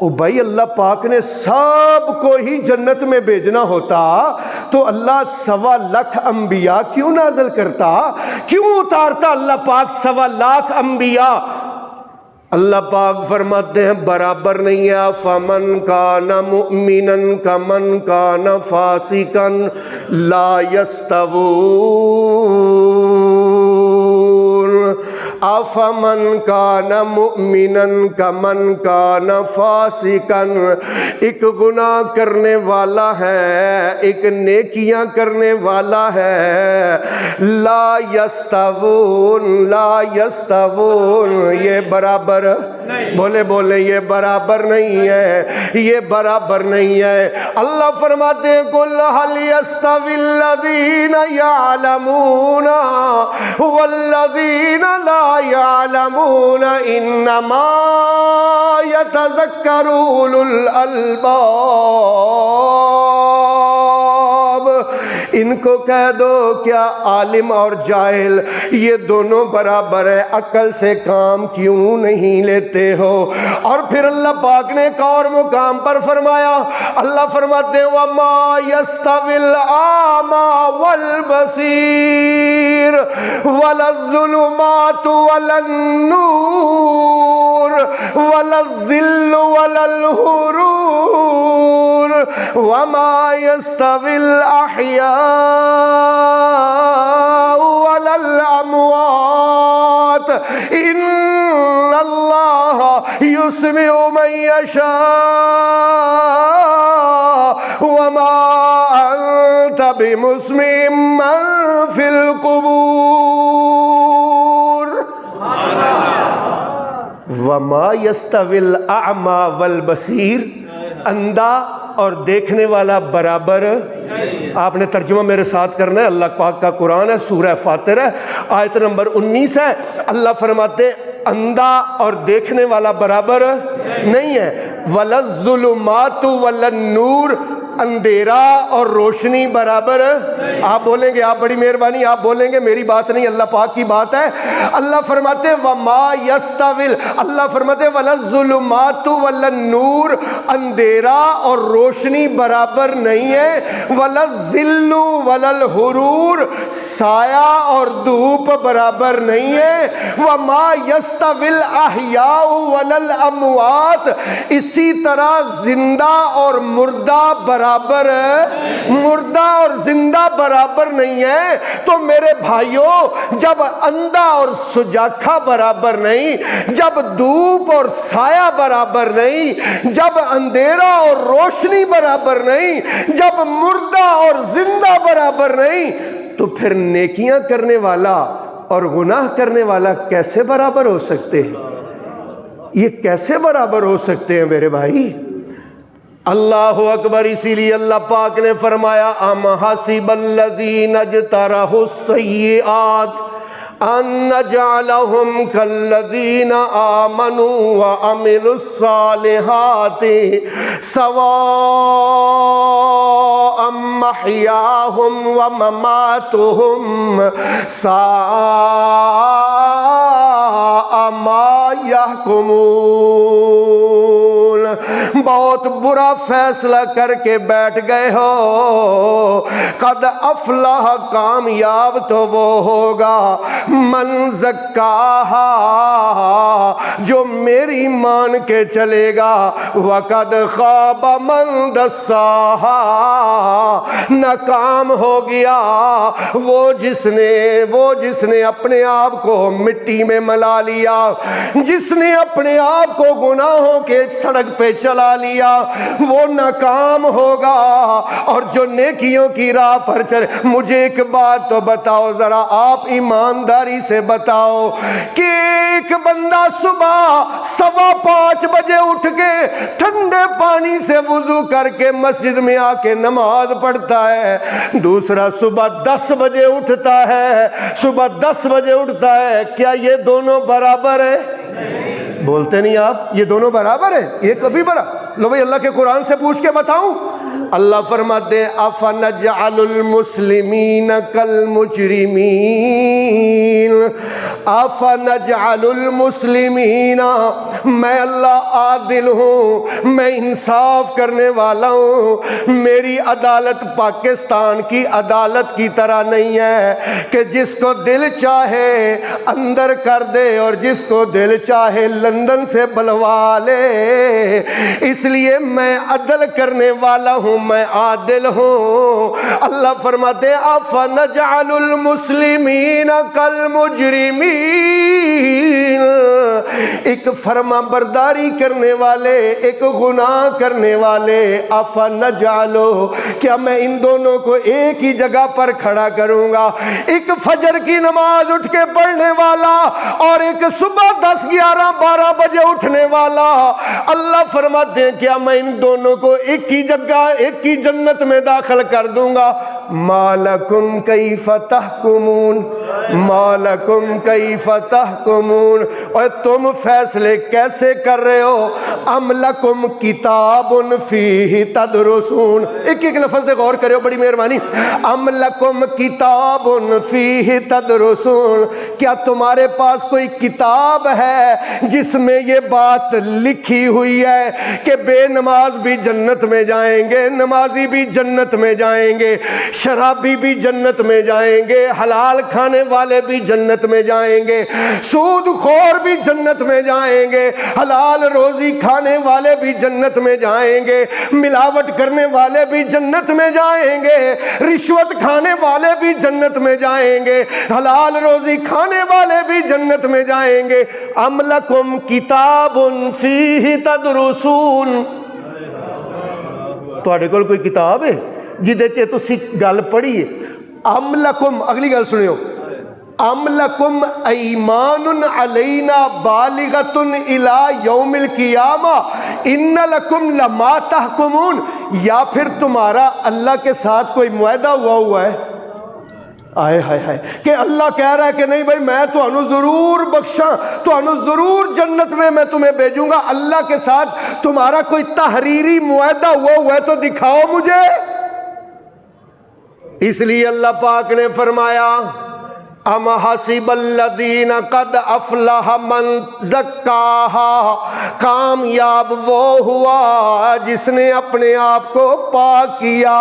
او بھائی اللہ پاک نے سب کو ہی جنت میں بھیجنا ہوتا تو اللہ 1.25 لاکھ انبیاء کیوں نازل کرتا؟ کیوں اتارتا اللہ پاک 1.25 لاکھ انبیاء؟ اللہ پاک فرماتے ہیں برابر نہیں ہے. فمن کان مؤمنا کمن کان فاسقا لا یستوون. افمن کان مؤمنا کمن کان فاسقا. ایک گناہ کرنے والا ہے ایک نیکیاں کرنے والا ہے. لا یستوون لا یستوون. یہ برابر بولے بولے یہ برابر نہیں ہے یہ برابر نہیں ہے. اللہ فرماتے ہیں قل هل يستوي الذين يعلمون والذين لا يعلمون انما يتذكر اولو الالباب. ان کو کہہ دو کیا عالم اور جاہل یہ دونوں برابر ہے؟ عقل سے کام کیوں نہیں لیتے ہو؟ اور پھر اللہ پاک نے ایک اور مقام پر فرمایا. اللہ فرماتے ہیں وَمَا يَسْتَوِي الْأَعْمَى وَالْبَصِيرُ وَلَا الظُّلُمَاتُ وَلَا النُّورُ وَلَا الظِّلُّ وَلَا الْحُرُورُ وَمَا يَسْتَوِي الْأَحْيَاءُ وَلَا الْأَمْوَاتُ إِنَّ اللَّهَ يُسْمِعُ مَن يَشَاءُ وَمَا أَنْتَ بِمُسْمِعٍ مَّن فِي الْقُبُورِ. وَمَا يَسْتَوِي الْأَعْمَى وَالْبَصِيرُ. اندھا اور دیکھنے والا برابر. آپ نے ترجمہ میرے ساتھ کرنا ہے. اللہ پاک کا قرآن ہے سورہ فاطر ہے آیت نمبر 19 ہے. اللہ فرماتے اندھا اور دیکھنے والا برابر نہیں ہے. وَلَا الظُّلُمَاتُ وَلَا النُّورُ. اندھیرا اور روشنی برابر. آپ بولیں گے آپ بڑی مہربانی آپ بولیں گے میری بات نہیں اللہ پاک کی بات ہے. اللہ فرماتے وَمَا يَسْتَوِي. اللہ فرماتے وَلَا الظُّلُمَاتُ وَلَا النُّورُ. اندھیرا اور روشنی برابر نہیں ہے. وَلَا الظِّلُّ وَلَا الْحُرُورُ. سایہ اور دھوپ برابر نہیں ہے. وَمَا يَسْتَوِي الْأَحْيَاءُ وَلَا الْأَمْوَاتُ. اسی طرح زندہ اور مردہ برابر مردہ اور زندہ برابر نہیں ہے. تو میرے بھائیوں جب اندھا اور سجاکھا برابر نہیں جب دھوپ اور سایہ برابر نہیں جب اندھیرا اور روشنی برابر نہیں جب مردہ اور زندہ برابر نہیں تو پھر نیکیاں کرنے والا اور گناہ کرنے والا کیسے برابر ہو سکتے ہیں؟ یہ کیسے برابر ہو سکتے ہیں میرے بھائی؟ اللہ اکبر. اسی لیے اللہ پاک نے فرمایا ام حسب الذین اجترحوا السیئات ان نجعلہم کالذین آمنوا وعملوا الصالحات سواء محیاہم ومماتہم ساء ما یحکمون. بہت برا فیصلہ کر کے بیٹھ گئے ہو. قد افلح کامیاب تو وہ ہوگا من زکاہا جو میری مان کے چلے گا. وقد خواب من دساہا ناکام ہو گیا وہ جس نے اپنے آپ کو مٹی میں ملا لیا جس نے اپنے آپ کو گناہوں کے سڑک پہ چلا لیا وہ ناکام ہوگا. اور جو نیکیوں کی راہ پر چلے. مجھے ایک بات تو بتاؤ ذرا آپ ایمانداری سے بتاؤ کہ ایک بندہ صبح 5:15 بجے اٹھ کے ٹھنڈے پانی سے وضو کر کے مسجد میں آ کے نماز پڑھتا ہے. دوسرا صبح 10 بجے اٹھتا ہے کیا یہ دونوں برابر ہے؟ بولتے نہیں آپ. یہ دونوں برابر ہیں؟ یہ کبھی برابر. لو بھائی اللہ کے قرآن سے پوچھ کے بتاؤں اللہ فرماتے ہیں افنجعل المسلمین کالمجرمین، افنجعل المسلمین، میں اللہ عادل ہوں، میں انصاف کرنے والا ہوں، میری عدالت پاکستان کی عدالت کی طرح نہیں ہے کہ جس کو دل چاہے اندر کر دے اور جس کو دل چاہے لندن سے بلوا لے، اس لیے میں عدل کرنے والا ہوں، میں عادل ہوں۔ اللہ فرماتے ہیں افنجعل المسلمین کالمجرمین، ایک فرما برداری کرنے والے، ایک گناہ کرنے والے، افنجعلو، کیا میں ان دونوں کو ایک ہی جگہ پر کھڑا کروں گا؟ ایک فجر کی نماز اٹھ کے پڑھنے والا اور ایک صبح 10 11 12 بجے اٹھنے والا، اللہ فرماتے ہیں کیا میں ان دونوں کو ایک ہی جگہ ایک ہی جنت میں داخل کر دوں گا؟ مالکم کیف تحکمون، مالکم کیف تحکمون، اور تم فیصلے کیسے کر رہے ہو؟ ام لکم کتاب فیہ تدرسون، ایک ایک لفظ سے غور کرو، بڑی مہربانی۔ ام لکم کتاب فیہ تدرسون، کیا تمہارے پاس کوئی کتاب ہے جس میں یہ بات لکھی ہوئی ہے کہ بے نماز بھی جنت میں جائیں گے، نمازی بھی جنت میں جائیں گے، شرابی بھی جنت میں جائیں گے، حلال کھانے والے بھی جنت میں جائیں گے، سود خور بھی جنت میں جائیں گے، حلال روزی کھانے والے بھی جنت میں جائیں گے، ملاوٹ کرنے والے بھی جنت میں جائیں گے، رشوت کھانے والے بھی جنت میں جائیں گے، حلال روزی کھانے والے بھی جنت میں جائیں گے۔ ام لکم کتاب فیہ تدرسون، تواڈے کول کوئی کتاب ہے جہدے چ تسی گل پڑھی ہے؟ ام لکم، اگلی گل سنیو، ام لکم ایمان علینا بالغۃ الی یوم القیامہ ان لکم لما تحکمون، یا پھر تمہارا اللہ کے ساتھ کوئی معاہدہ ہوا ہے؟ آئے ہائے ہائے، کہ اللہ کہہ رہا ہے کہ نہیں بھائی میں تمہیں ضرور بخشاں، تمہیں ضرور جنت میں تمہیں بھیجوں گا، اللہ کے ساتھ تمہارا کوئی تحریری معاہدہ ہوا ہے تو دکھاؤ مجھے۔ اس لیے اللہ پاک نے فرمایا ام حسب الذین قد افلح من زکاہا، کامیاب وہ ہوا جس نے اپنے آپ کو پاک کیا۔